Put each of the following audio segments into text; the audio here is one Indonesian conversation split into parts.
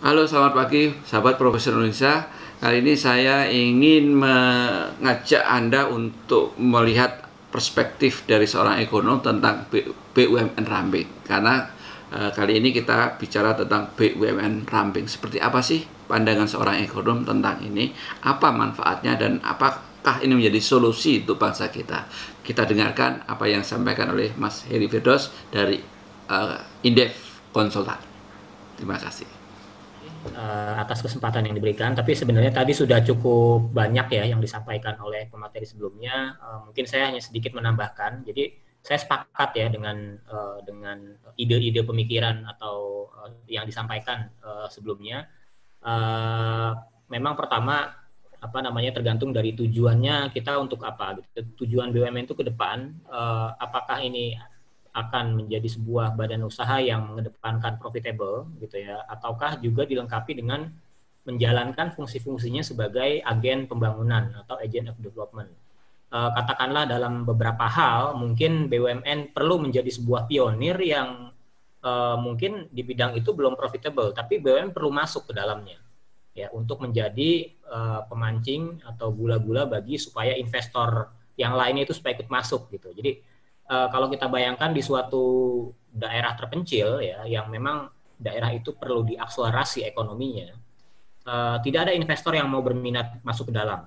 Halo, selamat pagi, sahabat Profesor Indonesia. Kali ini saya ingin mengajak Anda untuk melihat perspektif dari seorang ekonom tentang BUMN ramping. Karena kali ini kita bicara tentang BUMN ramping. Seperti apa sih pandangan seorang ekonom tentang ini? Apa manfaatnya dan apakah ini menjadi solusi untuk bangsa kita? Kita dengarkan apa yang disampaikan oleh Mas Heri Firdaus dari Indef Konsultan. Terima kasih. Atas kesempatan yang diberikan. Tapi sebenarnya tadi sudah cukup banyak ya yang disampaikan oleh pemateri sebelumnya. Mungkin saya hanya sedikit menambahkan. Jadi saya sepakat ya dengan ide-ide pemikiran atau yang disampaikan sebelumnya. Memang pertama apa namanya tergantung dari tujuannya kita untuk apa. Tujuan BUMN itu ke depan, apakah ini akan menjadi sebuah badan usaha yang mengedepankan profitable gitu ya, ataukah juga dilengkapi dengan menjalankan fungsi-fungsinya sebagai agen pembangunan atau agent of development. Katakanlah dalam beberapa hal mungkin BUMN perlu menjadi sebuah pionir yang mungkin di bidang itu belum profitable, tapi BUMN perlu masuk ke dalamnya ya untuk menjadi pemancing atau gula-gula bagi supaya investor yang lainnya itu supaya ikut masuk gitu. Jadi kalau kita bayangkan di suatu daerah terpencil ya yang memang daerah itu perlu diakselerasi ekonominya, tidak ada investor yang mau berminat masuk ke dalam.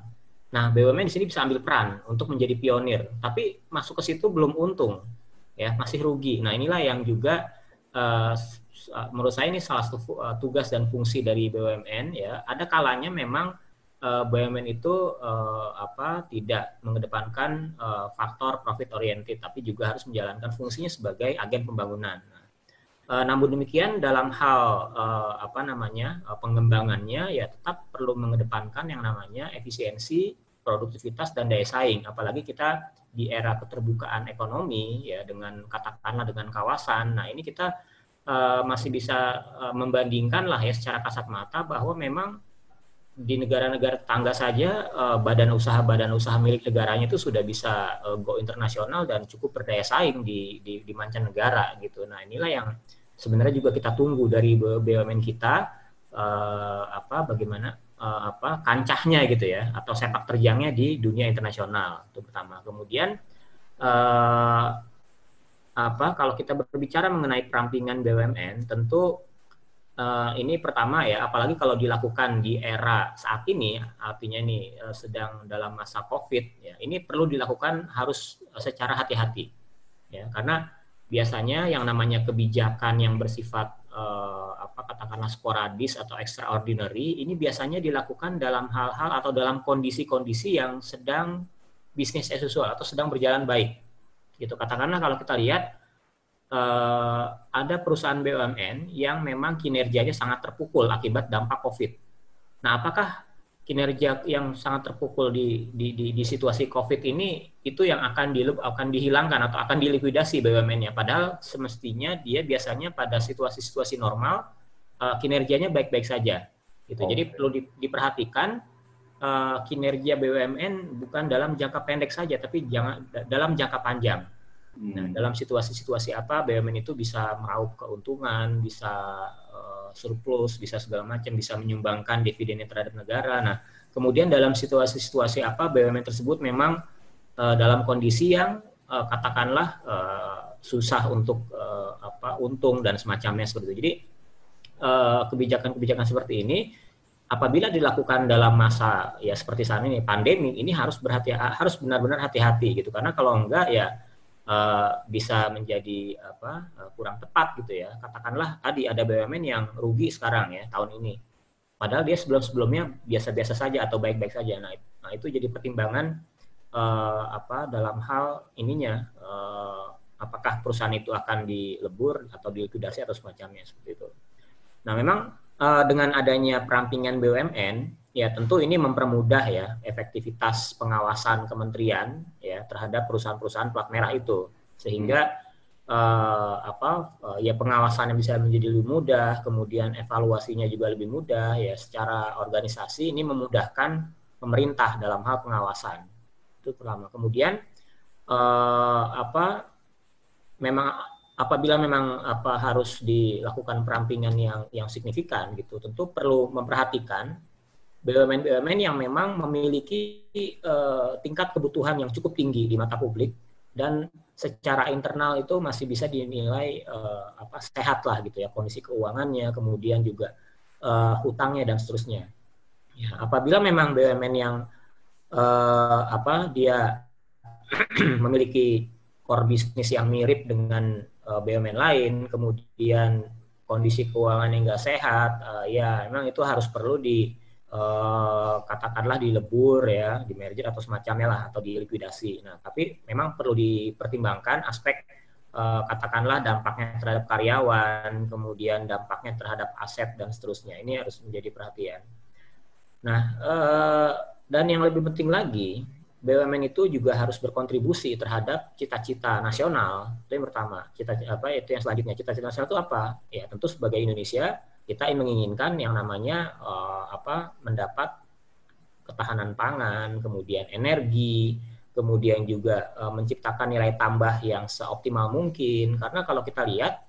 Nah, BUMN di sini bisa ambil peran untuk menjadi pionir, tapi masuk ke situ belum untung, ya masih rugi. Nah, inilah yang juga uh, menurut saya ini salah satu tugas dan fungsi dari BUMN ya. Ada kalanya memang BUMN itu tidak mengedepankan faktor profit oriented, tapi juga harus menjalankan fungsinya sebagai agen pembangunan. Namun demikian dalam hal pengembangannya ya tetap perlu mengedepankan yang namanya efisiensi, produktivitas dan daya saing. Apalagi kita di era keterbukaan ekonomi ya dengan katakanlah dengan kawasan. Nah ini kita masih bisa membandingkan lah ya secara kasat mata bahwa memang di negara-negara tetangga saja badan usaha milik negaranya itu sudah bisa go internasional dan cukup berdaya saing di mancanegara gitu. Nah inilah yang sebenarnya juga kita tunggu dari BUMN kita bagaimana kancahnya gitu ya atau sepak terjangnya di dunia internasional itu pertama. Kemudian uh, kalau kita berbicara mengenai perampingan BUMN tentu ini pertama ya, apalagi kalau dilakukan di era saat ini, artinya ini sedang dalam masa COVID, ya, ini perlu dilakukan harus secara hati-hati, ya, karena biasanya yang namanya kebijakan yang bersifat katakanlah sporadis atau extraordinary, ini biasanya dilakukan dalam hal-hal atau dalam kondisi-kondisi yang sedang bisnis as usual atau sedang berjalan baik, gitu. Katakanlah kalau kita lihat ada perusahaan BUMN yang memang kinerjanya sangat terpukul akibat dampak COVID. Nah, apakah kinerja yang sangat terpukul di situasi COVID ini itu yang akan dihilangkan atau akan dilikuidasi BUMN-nya? Padahal semestinya dia biasanya pada situasi-situasi normal kinerjanya baik-baik saja. Gitu. Jadi perlu diperhatikan kinerja BUMN bukan dalam jangka pendek saja, tapi dalam jangka panjang. Nah, dalam situasi-situasi apa BUMN itu bisa meraup keuntungan, bisa surplus, bisa segala macam, bisa menyumbangkan dividennya terhadap negara. Nah, kemudian dalam situasi-situasi apa BUMN tersebut memang dalam kondisi yang katakanlah susah untuk untung dan semacamnya seperti itu. Jadi kebijakan-kebijakan seperti ini apabila dilakukan dalam masa ya seperti saat ini pandemi ini harus benar-benar hati-hati gitu karena kalau enggak ya bisa menjadi kurang tepat gitu ya. Katakanlah tadi ada BUMN yang rugi sekarang ya tahun ini. Padahal dia sebelum-sebelumnya biasa-biasa saja atau baik-baik saja. Nah itu jadi pertimbangan dalam hal ininya apakah perusahaan itu akan dilebur atau dilikuidasi atau semacamnya seperti itu. Nah memang dengan adanya perampingan BUMN ya tentu ini mempermudah ya efektivitas pengawasan kementerian ya terhadap perusahaan-perusahaan plat merah itu sehingga ya pengawasannya bisa menjadi lebih mudah, kemudian evaluasinya juga lebih mudah ya secara organisasi ini memudahkan pemerintah dalam hal pengawasan itu pertama. Kemudian memang apabila memang harus dilakukan perampingan yang signifikan gitu, tentu perlu memperhatikan BUMN-BUMN yang memang memiliki tingkat kebutuhan yang cukup tinggi di mata publik dan secara internal itu masih bisa dinilai sehat lah gitu ya, kondisi keuangannya, kemudian juga hutangnya dan seterusnya. Ya, apabila memang BUMN yang dia memiliki core bisnis yang mirip dengan BUMN lain, kemudian kondisi keuangan yang nggak sehat, ya memang itu harus perlu katakanlah dilebur ya, di merger atau semacamnya lah, atau dilikuidasi. Nah, tapi memang perlu dipertimbangkan aspek katakanlah dampaknya terhadap karyawan, kemudian dampaknya terhadap aset dan seterusnya. Ini harus menjadi perhatian. Nah, dan yang lebih penting lagi, BUMN itu juga harus berkontribusi terhadap cita-cita nasional. Itu yang pertama. Itu yang selanjutnya. Cita-cita nasional itu apa? Ya, tentu sebagai Indonesia kita menginginkan yang namanya mendapat ketahanan pangan, kemudian energi, kemudian juga menciptakan nilai tambah yang seoptimal mungkin. Karena kalau kita lihat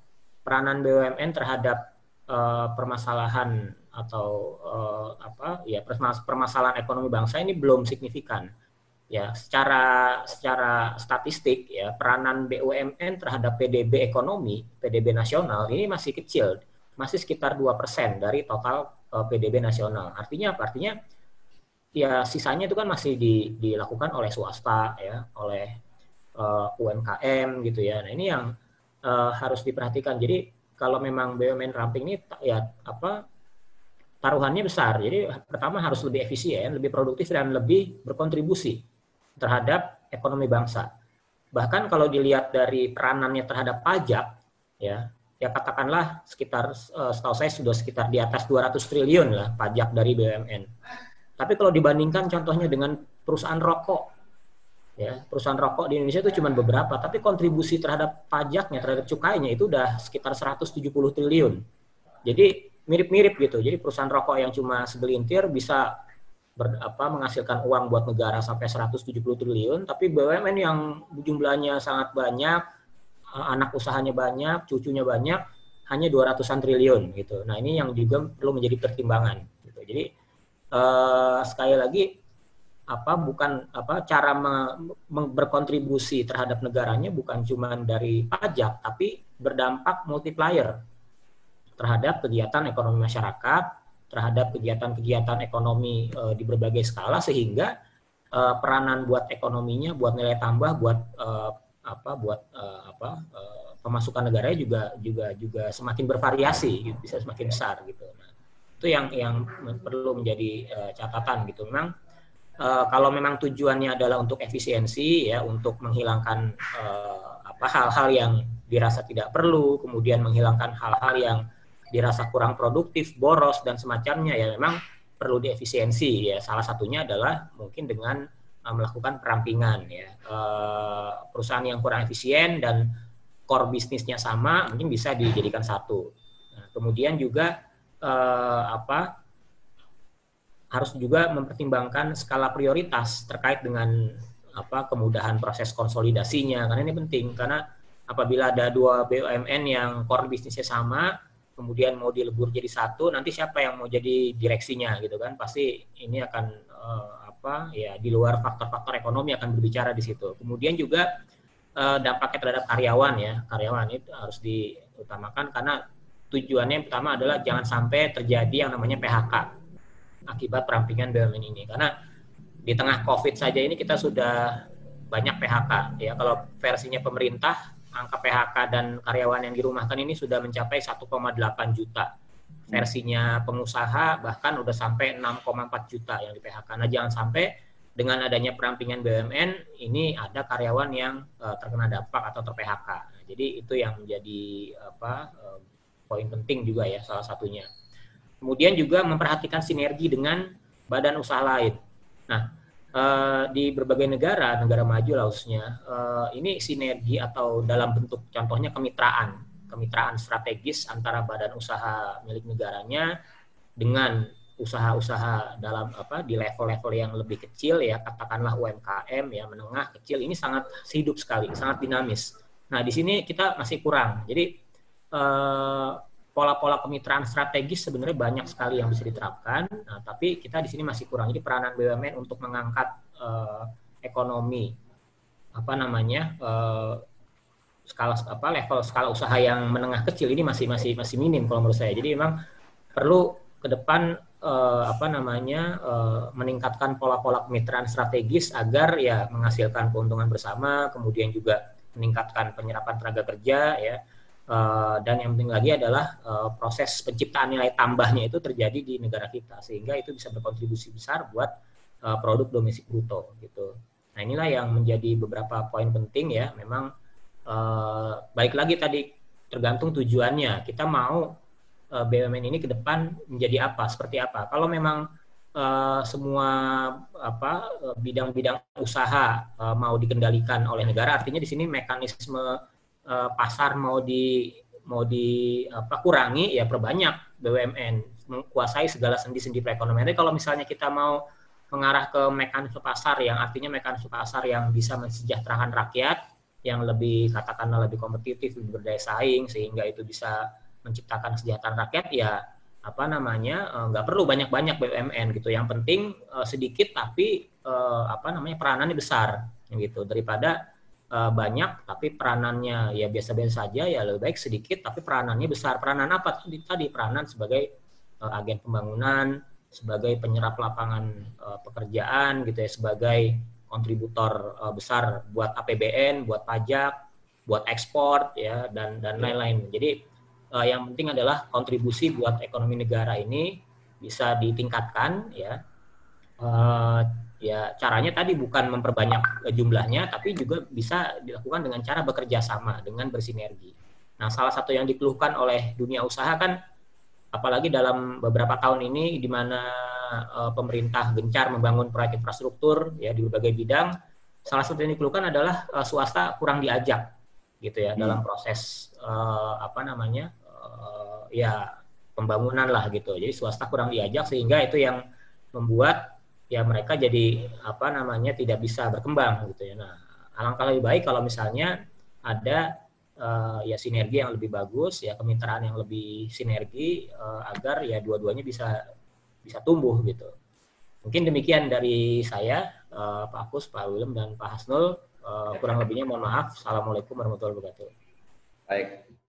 peranan BUMN terhadap permasalahan atau permasalahan ekonomi bangsa ini belum signifikan. Ya, secara statistik ya, peranan BUMN terhadap PDB ekonomi, PDB nasional ini masih kecil, masih sekitar 2% dari total PDB nasional. Artinya apa? Artinya ya sisanya itu kan masih dilakukan oleh swasta ya, oleh UMKM gitu ya. Nah, ini yang harus diperhatikan. Jadi kalau memang BUMN ramping ini ya taruhannya besar. Jadi pertama harus lebih efisien, lebih produktif dan lebih berkontribusi terhadap ekonomi bangsa. Bahkan kalau dilihat dari peranannya terhadap pajak, ya katakanlah sekitar setahu saya sudah sekitar di atas 200 triliun lah pajak dari BUMN. Tapi kalau dibandingkan contohnya dengan perusahaan rokok, ya perusahaan rokok di Indonesia itu cuma beberapa, tapi kontribusi terhadap pajaknya, terhadap cukainya itu udah sekitar 170 triliun. Jadi mirip-mirip gitu. Jadi perusahaan rokok yang cuma segelintir bisa menghasilkan uang buat negara sampai 170 triliun, tapi BUMN yang jumlahnya sangat banyak, anak usahanya banyak, cucunya banyak, hanya 200-an triliun gitu. Nah, ini yang juga perlu menjadi pertimbangan gitu. Jadi sekali lagi cara berkontribusi terhadap negaranya bukan cuma dari pajak, tapi berdampak multiplier terhadap kegiatan ekonomi masyarakat, terhadap kegiatan-kegiatan ekonomi di berbagai skala, sehingga peranan buat ekonominya, buat nilai tambah, buat pemasukan negaranya juga semakin bervariasi, bisa semakin besar gitu. Nah, itu yang perlu menjadi catatan gitu. Memang kalau memang tujuannya adalah untuk efisiensi ya, untuk menghilangkan hal-hal yang dirasa tidak perlu, kemudian menghilangkan hal-hal yang dirasa kurang produktif, boros dan semacamnya, ya memang perlu diefisiensi ya. Salah satunya adalah mungkin dengan melakukan perampingan ya. Perusahaan yang kurang efisien dan core bisnisnya sama mungkin bisa dijadikan satu. Nah, kemudian juga harus juga mempertimbangkan skala prioritas terkait dengan kemudahan proses konsolidasinya, karena ini penting. Karena apabila ada dua BUMN yang core bisnisnya sama, kemudian mau dilebur jadi satu, nanti siapa yang mau jadi direksinya gitu kan? Pasti ini akan di luar faktor-faktor ekonomi akan berbicara di situ. Kemudian juga dampaknya terhadap karyawan ya, karyawan itu harus diutamakan karena tujuannya yang pertama adalah jangan sampai terjadi yang namanya PHK akibat perampingan BUMN ini. Karena di tengah COVID saja ini kita sudah banyak PHK ya. Kalau versinya pemerintah, angka PHK dan karyawan yang dirumahkan ini sudah mencapai 1,8 juta. Versinya pengusaha bahkan udah sampai 6,4 juta yang di PHK. Nah, jangan sampai dengan adanya perampingan BUMN ini ada karyawan yang terkena dampak atau ter-PHK. Nah, jadi itu yang menjadi poin penting juga ya, salah satunya. Kemudian juga memperhatikan sinergi dengan badan usaha lain. Nah, di berbagai negara maju lah khususnya, ini sinergi atau dalam bentuk contohnya kemitraan strategis antara badan usaha milik negaranya dengan usaha-usaha dalam di level-level yang lebih kecil ya, katakanlah UMKM ya, menengah kecil, ini sangat hidup sekali, sangat dinamis. Nah, di sini kita masih kurang. Jadi pola-pola kemitraan strategis sebenarnya banyak sekali yang bisa diterapkan, nah, tapi kita di sini masih kurang. Jadi peranan BUMN untuk mengangkat ekonomi apa namanya level skala usaha yang menengah kecil ini masih minim kalau menurut saya. Jadi memang perlu ke depan meningkatkan pola-pola kemitraan strategis agar ya menghasilkan keuntungan bersama, kemudian juga meningkatkan penyerapan tenaga kerja ya. Dan yang penting lagi adalah proses penciptaan nilai tambahnya itu terjadi di negara kita sehingga itu bisa berkontribusi besar buat produk domestik bruto gitu. Nah, inilah yang menjadi beberapa poin penting ya. Memang baik lagi tadi tergantung tujuannya. Kita mau BUMN ini ke depan menjadi apa, seperti apa. Kalau memang semua bidang-bidang usaha mau dikendalikan oleh negara, artinya di sini mekanisme pasar mau kurangi, ya perbanyak BUMN menguasai segala sendi-sendi perekonomian. Tapi kalau misalnya kita mau mengarah ke mekanisme pasar yang artinya mekanisme pasar yang bisa mensejahterakan rakyat, yang lebih katakanlah lebih kompetitif, lebih berdaya saing, sehingga itu bisa menciptakan kesejahteraan rakyat, ya nggak perlu banyak-banyak BUMN gitu. Yang penting sedikit tapi peranannya besar gitu, daripada banyak tapi peranannya ya biasa-biasa saja, ya lebih baik sedikit tapi peranannya besar. Peranan apa tadi? Peranan sebagai agen pembangunan, sebagai penyerap lapangan pekerjaan gitu ya, sebagai kontributor besar buat APBN, buat pajak, buat ekspor ya, dan lain-lain. Jadi yang penting adalah kontribusi buat ekonomi negara ini bisa ditingkatkan ya. Ya caranya tadi bukan memperbanyak jumlahnya, tapi juga bisa dilakukan dengan cara bekerja sama, dengan bersinergi. Nah, salah satu yang dikeluhkan oleh dunia usaha kan, apalagi dalam beberapa tahun ini, di mana pemerintah gencar membangun proyek infrastruktur ya di berbagai bidang, salah satu yang dikeluhkan adalah swasta kurang diajak, gitu ya, dalam proses pembangunan lah gitu. Jadi swasta kurang diajak sehingga itu yang membuat ya mereka jadi tidak bisa berkembang gitu ya. Nah, alangkah lebih baik kalau misalnya ada ya sinergi yang lebih bagus, ya kemitraan yang lebih sinergi agar ya dua-duanya bisa tumbuh gitu. Mungkin demikian dari saya, Pak Agus, Pak Willem, dan Pak Hasnul. Kurang lebihnya mohon maaf. Assalamualaikum warahmatullahi wabarakatuh. Baik.